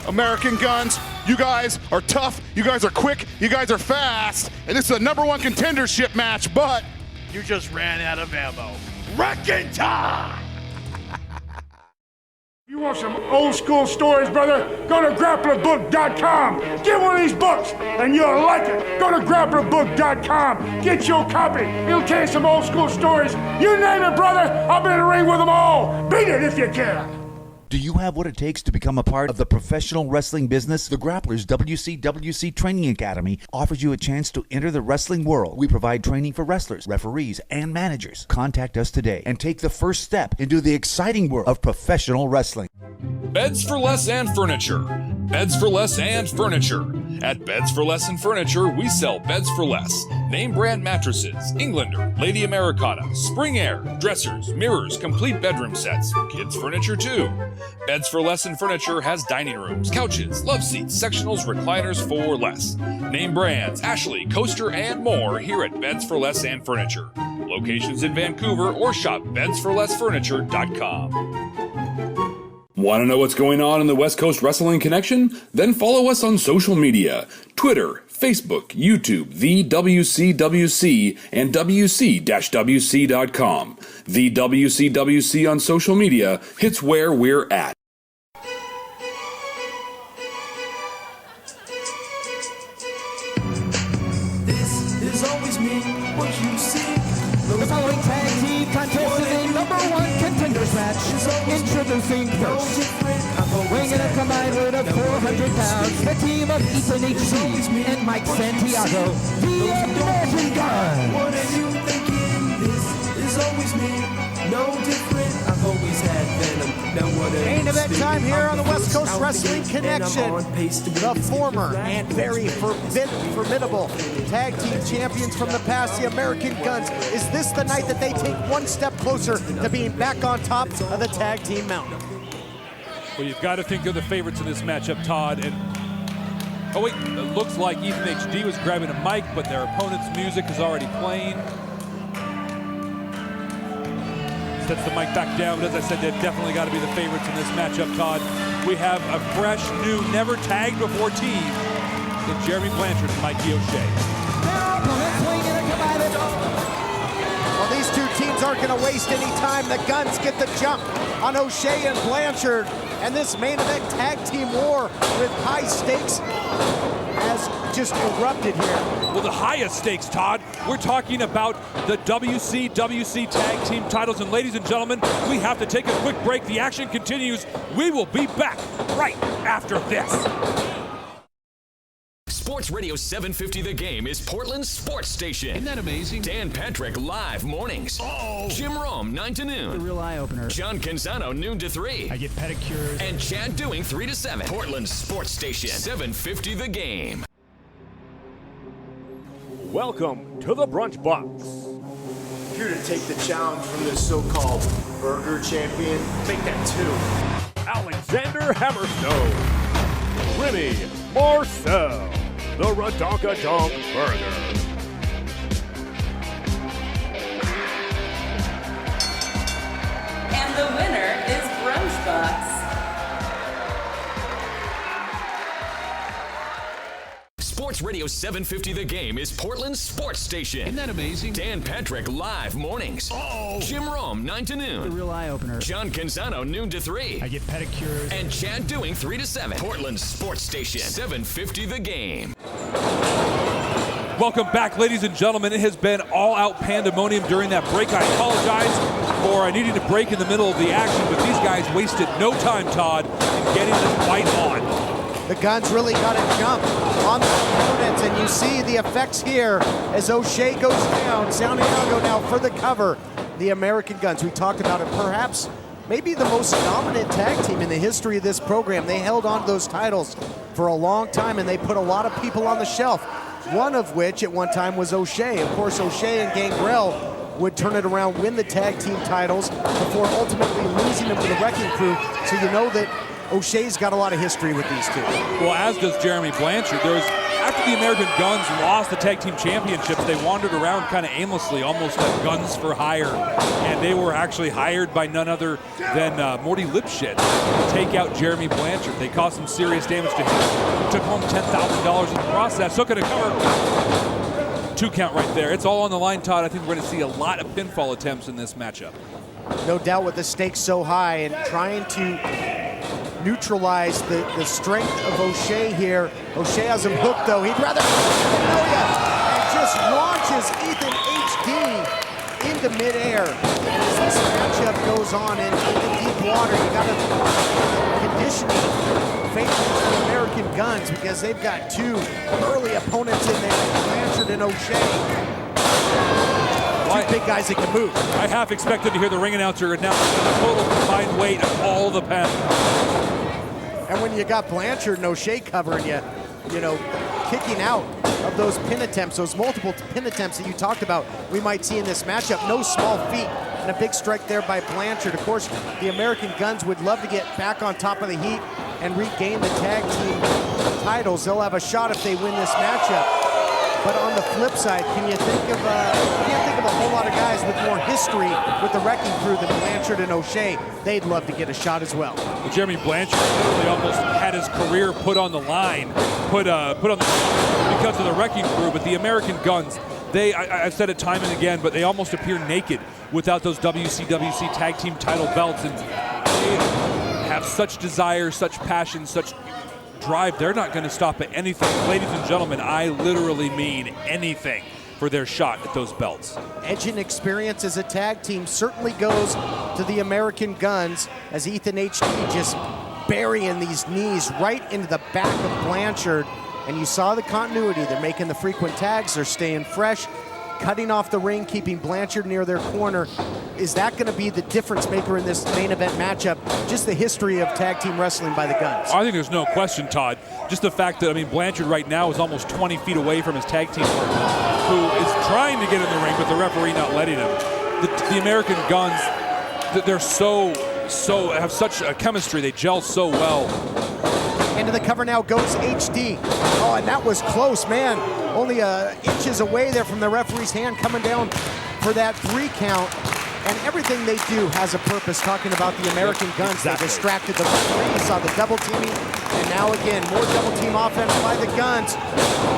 American Guns. You guys are tough, you guys are quick, you guys are fast, and this is a #1 contendership match, but you just ran out of ammo. Wrecking time! You want some old school stories, brother? Go to grapplingbook.com. Get one of these books, and you'll like it. Go to grapplingbook.com. Get your copy. It'll tell you some old school stories. You name it, brother. I'll be in the ring with them all. Beat it if you can. Do you have what it takes to become a part of the professional wrestling business? The Grapplers WCWC Training Academy offers you a chance to enter the wrestling world. We provide training for wrestlers, referees, and managers. Contact us today and take the first step into the exciting world of professional wrestling. Beds for Less and Furniture. Beds for Less and Furniture. At Beds for Less and Furniture, we sell beds for less. Name brand mattresses, Englander, Lady Americana, Spring Air, dressers, mirrors, complete bedroom sets, kids furniture too. Beds for Less and Furniture has dining rooms, couches, love seats, sectionals, recliners for less. Name brands, Ashley, Coaster, and more here at Beds for Less and Furniture. Locations in Vancouver or shop bedsforlessfurniture.com. Want to know what's going on in the West Coast Wrestling Connection? Then follow us on social media, Twitter, Facebook, YouTube, the WCWC, and WC-WC.com. The WCWC on social media, it's where we're at. This is always me, what you see. The following tag team contest is a #1 contenders match. Introducing first, weighing in a combined weight of 400 pounds, the team of Ethan H.C. and Mike Santiago, the American Guns. What are you thinking? This is always me, no different. I've always had venom. Now what are Main you event speaking? time here on the I'm West Coast out Wrestling the gate, and I'm Connection. on pace to The win. former and very formidable tag team champions from the past, the American Guns. Is this the night that they take one step closer to being back on top of the tag team mountain? Well, you've got to think they're the favorites in this matchup, Todd. And oh wait, it looks like Ethan HD was grabbing a mic, but their opponent's music is already playing. Sets the mic back down, but as I said, they've definitely got to be the favorites in this matchup, Todd. We have a fresh, new, never tagged before team in Jeremy Blanchard and Mikey O'Shea. Well, these two teams aren't going to waste any time. The Guns get the jump on O'Shea and Blanchard, and this main event tag team war with high stakes has just erupted here. Well, the highest stakes, Todd. We're talking about the WCWC Tag Team titles. And ladies and gentlemen, we have to take a quick break. The action continues. We will be back right after this. Sports Radio 750 The Game is Portland's sports station. Isn't that amazing? Dan Patrick live mornings. Oh! Jim Rome 9 to noon. The real eye-opener. John Canzano noon to 3. I get pedicures. And Chad Doing 3 to 7. Portland's sports station 750 The Game. Welcome to the Brunch Box. Here to take the challenge from this so-called burger champion. Make that 2. Alexander Hammerstone. Remy Marcel. The Redonka-Donk Burger. And the winner is Brunch Box. Sports Radio 750 The Game is Portland's sports station. Isn't that amazing? Dan Patrick live mornings. Oh! Jim Rome 9 to noon. The real eye-opener. John Canzano noon to 3. I get pedicures. And Chad Doing 3 to 7. Portland's sports station 750 The Game. Welcome back, ladies and gentlemen. It has been all-out pandemonium during that break. I apologize for needing to break in the middle of the action, but these guys wasted no time, Todd, in getting this fight on. The Guns really got a jump on the opponents, and you see the effects here as O'Shea goes down. Santiago now for the cover. The American Guns, we talked about it, perhaps maybe the most dominant tag team in the history of this program. They held on to those titles for a long time, and they put a lot of people on the shelf, one of which at one time was O'Shea. Of course, O'Shea and Gangrel would turn it around, win the tag team titles before ultimately losing them to the Wrecking Crew. So you know that O'Shea's got a lot of history with these two. Well, as does Jeremy Blanchard. There's after the American Guns lost the tag team championships, they wandered around kind of aimlessly, almost like guns for hire. And they were actually hired by none other than Morty Lipschitz to take out Jeremy Blanchard. They caused some serious damage to him. Took home $10,000 in the process. Took it to cover. 2 count right there. It's all on the line, Todd. I think we're going to see a lot of pinfall attempts in this matchup. No doubt with the stakes so high and trying to neutralize the strength of O'Shea here. O'Shea has him hooked though. He'd rather and just launches Ethan HD into midair. And as this matchup goes on in deep water, you got to conditioning favoring the American Guns because they've got 2 early opponents in there, Blanchard and O'Shea. 2 big guys that can move. I half expected to hear the ring announcer announce the total combined weight of all the panels. And when you got Blanchard and O'Shea covering you, kicking out of those pin attempts, those multiple pin attempts that you talked about, we might see in this matchup. No small feat, and a big strike there by Blanchard. Of course, the American Guns would love to get back on top of the heat and regain the tag team titles. They'll have a shot if they win this matchup. But on the flip side, can you think of a whole lot of guys with more history with the Wrecking Crew than Blanchard and O'Shea? They'd love to get a shot as well. Jeremy Blanchard literally almost had his career put on the line, put on the because of the Wrecking Crew. But the American Guns, I've said it time and again, but they almost appear naked without those WCWC tag team title belts, and they have such desire, such passion, such drive. They're not going to stop at anything. Ladies and gentlemen, I literally mean anything for their shot at those belts. Edge and experience as a tag team certainly goes to the American Guns as Ethan HD just burying these knees right into the back of Blanchard. And you saw the continuity. They're making the frequent tags. They're staying fresh, cutting off the ring, keeping Blanchard near their corner. Is that going to be the difference maker in this main event matchup? Just the history of tag team wrestling by the Guns. I think there's no question, Todd. Just the fact that, Blanchard right now is almost 20 feet away from his tag team partner, who is trying to get in the ring, but the referee not letting him. The American Guns, they're have such a chemistry. They gel so well. Into the cover now goes HD. Oh, and that was close, man. Only inches away there from the referee's hand coming down for that 3 count. And everything they do has a purpose, talking about the American Guns. Exactly. They distracted the referee. You saw the double teaming. And now again, more double team offense by the Guns,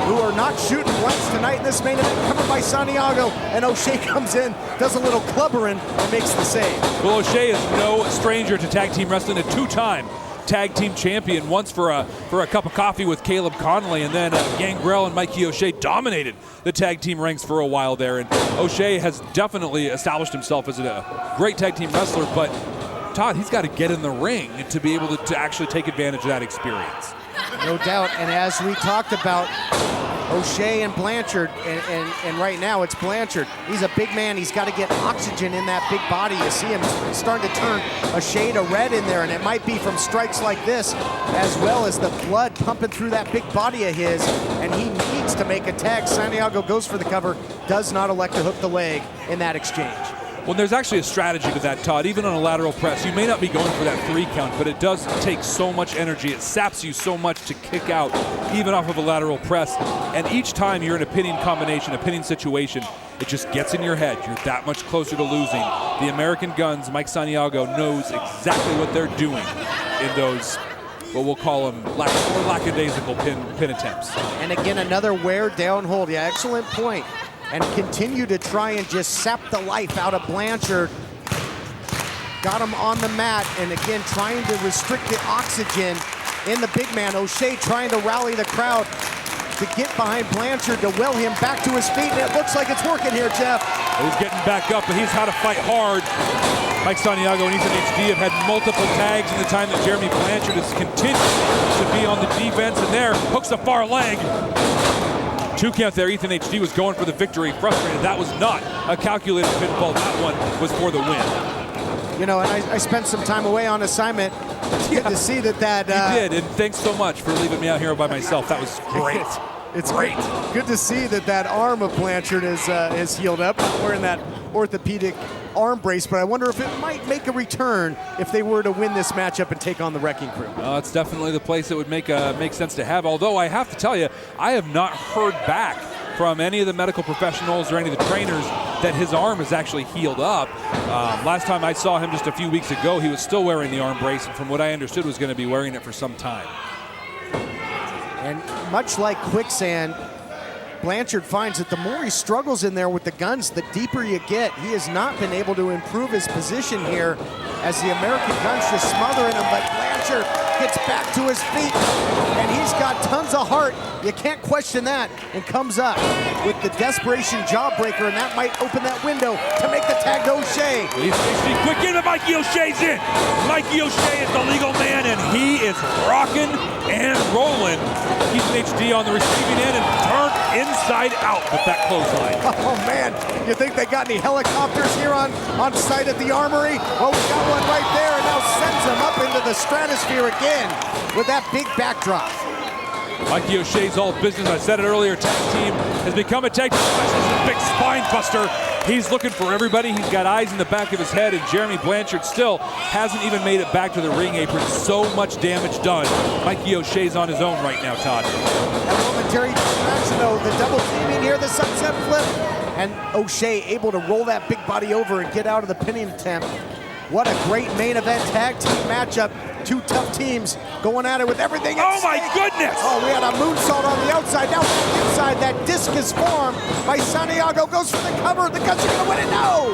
who are not shooting blanks tonight in this main event, covered by Santiago. And O'Shea comes in, does a little clubbering, and makes the save. Well, O'Shea is no stranger to tag team wrestling, a 2-time tag team champion, once for a cup of coffee with Caleb Connolly, and then Gangrel and Mikey O'Shea dominated the tag team ranks for a while there. And O'Shea has definitely established himself as a great tag team wrestler, but Todd, he's got to get in the ring to be able to actually take advantage of that experience. No doubt, and as we talked about, O'Shea and Blanchard, and right now it's Blanchard. He's a big man. He's got to get oxygen in that big body. You see him starting to turn a shade of red in there, and it might be from strikes like this, as well as the blood pumping through that big body of his, and he needs to make a tag. Santiago goes for the cover, does not elect to hook the leg in that exchange. Well, there's actually a strategy to that, Todd. Even on a lateral press, you may not be going for that 3 count, but it does take so much energy. It saps you so much to kick out, even off of a lateral press. And each time you're in a pinning combination, a pinning situation, it just gets in your head. You're that much closer to losing. The American Guns, Mike Santiago, knows exactly what they're doing in those, what we'll call them, lackadaisical pin attempts. And again, another wear down hold. Yeah, excellent point. And continue to try and just sap the life out of Blanchard. Got him on the mat, and again, trying to restrict the oxygen in the big man. O'Shea trying to rally the crowd to get behind Blanchard to will him back to his feet, and it looks like it's working here, Jeff. He's getting back up, but he's had to fight hard. Mike Santiago and Ethan HD have had multiple tags in the time that Jeremy Blanchard has continued to be on the defense, and there, hooks the far leg. 2 count there. Ethan HD was going for the victory, frustrated. That was not a calculated pinfall. That one was for the win. You know, and I spent some time away on assignment. It's good to see that. You did, and thanks so much for leaving me out here by myself. That was great. It's great. Good to see that arm of Blanchard is healed up, wearing that orthopedic arm brace, but I wonder if it might make a return if they were to win this matchup and take on the Wrecking Crew. It's definitely the place that would make sense to have, although I have to tell you, I have not heard back from any of the medical professionals or any of the trainers that his arm is actually healed up. Last time I saw him just a few weeks ago, he was still wearing the arm brace, and from what I understood was going to be wearing it for some time. And much like quicksand, Blanchard finds that the more he struggles in there with the guns, the deeper you get. He has not been able to improve his position here as the American guns just smothering him, but Blanchard gets back to his feet, and he's got tons of heart. You can't question that, and comes up with the desperation jawbreaker, and that might open that window to make the tag to O'Shea. He's quick in, but Mikey O'Shea's in. Mikey O'Shea is the legal man, and he is rocking and rolling. He's an HD on the receiving end and turned inside out with that clothesline. Oh man, you think they got any helicopters here on site at the Armory? Oh, we got one right there, and now sends him up into the stratosphere again with that big backdrop. Mikey O'Shea's all business. I said it earlier, tag team has become a tag team specialist, a big spine buster. He's looking for everybody. He's got eyes in the back of his head, and Jeremy Blanchard still hasn't even made it back to the ring apron. So much damage done. Mikey O'Shea's on his own right now, Todd. That momentary distraction, though, the double teaming here, the sunset flip, and O'Shea able to roll that big body over and get out of the pinning attempt. What a great main event tag team matchup. Two tough teams going at it with everything at my stake. goodness! Oh, we had a moonsault on the outside. Now inside, that discus form by Santiago goes for the cover. The Guns are going to win it. No!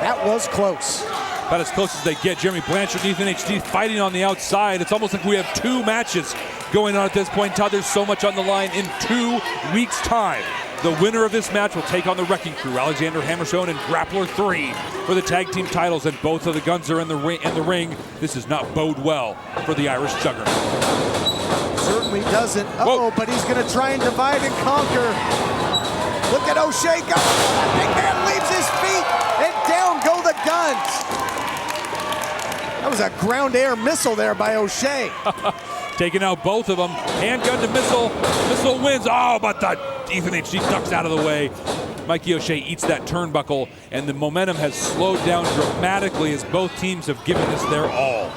That was close. About as close as they get. Jeremy Blanchard and Ethan HD fighting on the outside. It's almost like we have two matches going on at this point. Todd, there's so much on the line in 2 weeks' time. The winner of this match will take on the Wrecking Crew, Alexander Hammerstone and Grappler 3 for the tag team titles, and both of the Guns are in the ring. This does not bode well for the Irish Juggernaut. Certainly doesn't. Uh-oh, but he's going to try and divide and conquer. Look at O'Shea go. That big man leaves his feet, and down go the Guns. That was a ground air missile there by O'Shea. Taking out both of them. Handgun to missile. Missile wins. Oh, but the Ethan HD ducks out of the way. Mikey O'Shea eats that turnbuckle, and the momentum has slowed down dramatically as both teams have given this their all.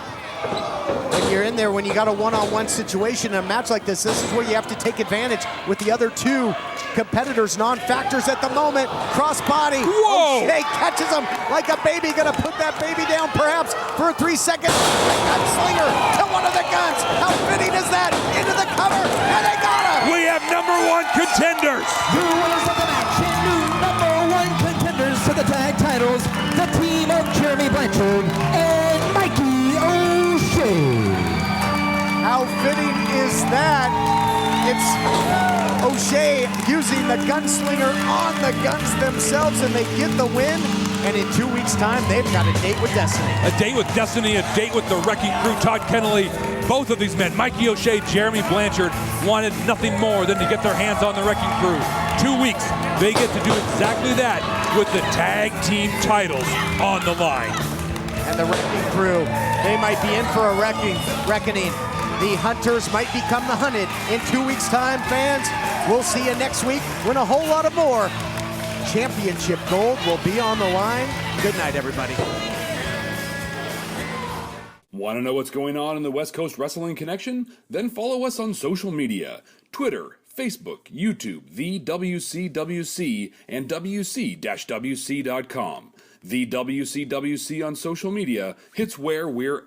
When you're in there, when you got a one-on-one situation in a match like this is where you have to take advantage with the other two competitors, non-factors at the moment. Cross-body. Whoa! O'Shea catches him like a baby, gonna put that baby down perhaps for 3 seconds. Gunslinger to one of the Guns. How fitting is that? Into the cover, and they got him! We have #1 contenders. The winners of the match and new #1 contenders to the tag titles, the team of Jeremy Blanchard and Mikey O'Shea. How fitting is that? It's O'Shea using the gunslinger on the Guns themselves, and they get the win. And in 2 weeks' time, they've got a date with Destiny. A date with Destiny, a date with the Wrecking Crew. Todd Kennelly, both of these men, Mikey O'Shea, Jeremy Blanchard, wanted nothing more than to get their hands on the Wrecking Crew. 2 weeks, they get to do exactly that with the tag team titles on the line. And the Wrecking Crew, they might be in for a reckoning. The Hunters might become the hunted. In 2 weeks' time, fans, we'll see you next week when a whole lot of more championship gold will be on the line. Good night, everybody. Want to know what's going on in the West Coast Wrestling Connection? Then follow us on social media, Twitter, Facebook, YouTube, the WCWC, and WC-WC.com. The WCWC on social media, it's where we're at.